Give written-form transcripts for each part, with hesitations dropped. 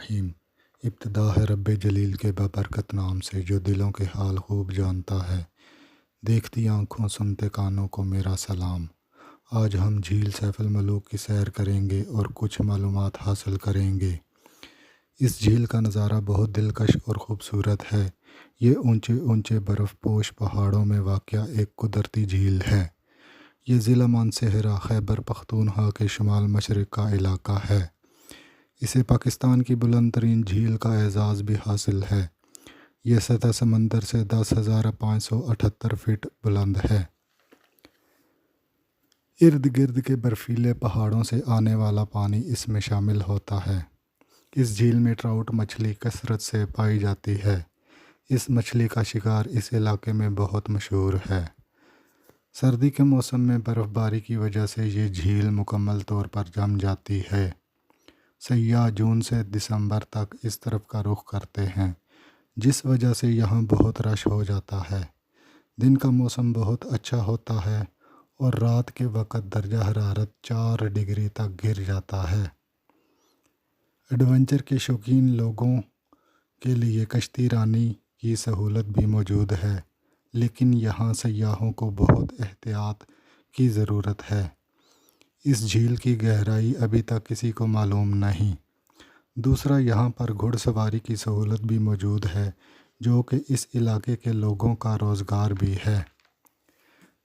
الرحیم۔ ابتدا ہے رب جلیل کے بابرکت نام سے جو دلوں کے حال خوب جانتا ہے۔ دیکھتی آنکھوں سنتے کانوں کو میرا سلام۔ آج ہم جھیل سیف الملوک کی سیر کریں گے اور کچھ معلومات حاصل کریں گے۔ اس جھیل کا نظارہ بہت دلکش اور خوبصورت ہے۔ یہ اونچے اونچے برف پوش پہاڑوں میں واقع ایک قدرتی جھیل ہے۔ یہ ضلع مانسہرہ خیبر پختونخوا کے شمال مشرق کا علاقہ ہے۔ اسے پاکستان کی بلند ترین جھیل کا اعزاز بھی حاصل ہے۔ یہ سطح سمندر سے 10,578 فٹ بلند ہے۔ ارد گرد کے برفیلے پہاڑوں سے آنے والا پانی اس میں شامل ہوتا ہے۔ اس جھیل میں ٹراؤٹ مچھلی کثرت سے پائی جاتی ہے۔ اس مچھلی کا شکار اس علاقے میں بہت مشہور ہے۔ سردی کے موسم میں برف باری کی وجہ سے یہ جھیل مکمل طور پر جم جاتی ہے۔ سیاح جون سے دسمبر تک اس طرف کا رخ کرتے ہیں، جس وجہ سے یہاں بہت رش ہو جاتا ہے۔ دن کا موسم بہت اچھا ہوتا ہے اور رات کے وقت درجہ حرارت 4 ڈگری تک گر جاتا ہے۔ ایڈونچر کے شوقین لوگوں کے لیے کشتی رانی کی سہولت بھی موجود ہے، لیکن یہاں سیاحوں کو بہت احتیاط کی ضرورت ہے۔ اس جھیل کی گہرائی ابھی تک کسی کو معلوم نہیں۔ دوسرا، یہاں پر گھڑ سواری کی سہولت بھی موجود ہے، جو کہ اس علاقے کے لوگوں کا روزگار بھی ہے۔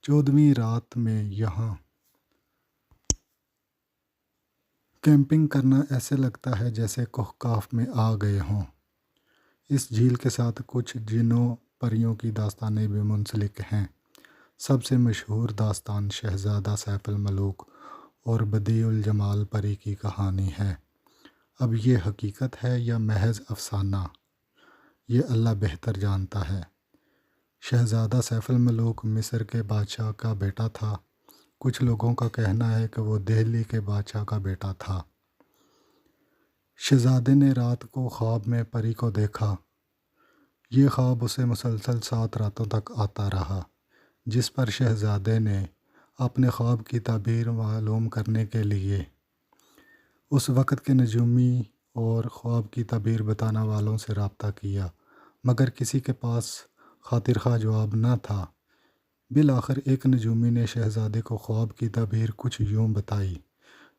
14ویں رات میں یہاں کیمپنگ کرنا ایسے لگتا ہے جیسے کہکشاف میں آ گئے ہوں۔ اس جھیل کے ساتھ کچھ جنوں پریوں کی داستانیں بھی منسلک ہیں۔ سب سے مشہور داستان شہزادہ سیف الملوک اور بدیع الجمال پری کی کہانی ہے۔ اب یہ حقیقت ہے یا محض افسانہ، یہ اللہ بہتر جانتا ہے۔ شہزادہ سیف الملوک مصر کے بادشاہ کا بیٹا تھا۔ کچھ لوگوں کا کہنا ہے کہ وہ دہلی کے بادشاہ کا بیٹا تھا۔ شہزادے نے رات کو خواب میں پری کو دیکھا۔ یہ خواب اسے مسلسل 7 راتوں تک آتا رہا، جس پر شہزادے نے اپنے خواب کی تعبیر معلوم کرنے کے لیے اس وقت کے نجومی اور خواب کی تعبیر بتانے والوں سے رابطہ کیا، مگر کسی کے پاس خاطر خواہ جواب نہ تھا۔ بالآخر ایک نجومی نے شہزادے کو خواب کی تعبیر کچھ یوں بتائی: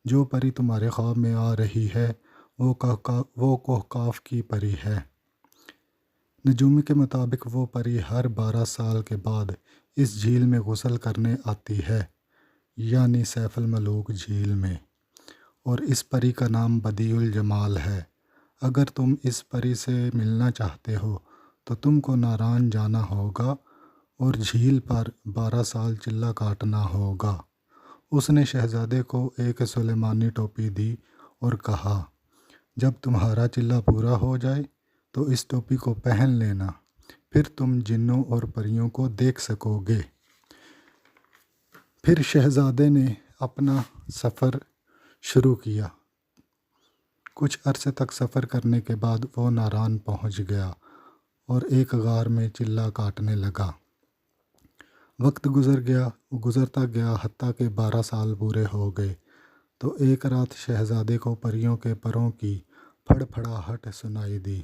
جو پری تمہارے خواب میں آ رہی ہے وہ کہکشاف کی پری ہے۔ نجومی کے مطابق وہ پری ہر 12 سال کے بعد اس جھیل میں غسل کرنے آتی ہے، یعنی سیف الملوک جھیل میں، اور اس پری کا نام بدیع الجمال ہے۔ اگر تم اس پری سے ملنا چاہتے ہو تو تم کو ناران جانا ہوگا اور جھیل پر 12 سال چلہ کاٹنا ہوگا۔ اس نے شہزادے کو ایک سلیمانی ٹوپی دی اور کہا، جب تمہارا چلہ پورا ہو جائے تو اس ٹوپی کو پہن لینا، پھر تم جنوں اور پریوں کو دیکھ سکو گے۔ پھر شہزادے نے اپنا سفر شروع کیا۔ کچھ عرصے تک سفر کرنے کے بعد وہ ناران پہنچ گیا اور ایک غار میں چلہ کاٹنے لگا۔ وقت گزرتا گیا حتیٰ کہ 12 سال پورے ہو گئے تو ایک رات شہزادے کو پریوں کے پروں کی پھڑ پھڑاہٹ سنائی دی۔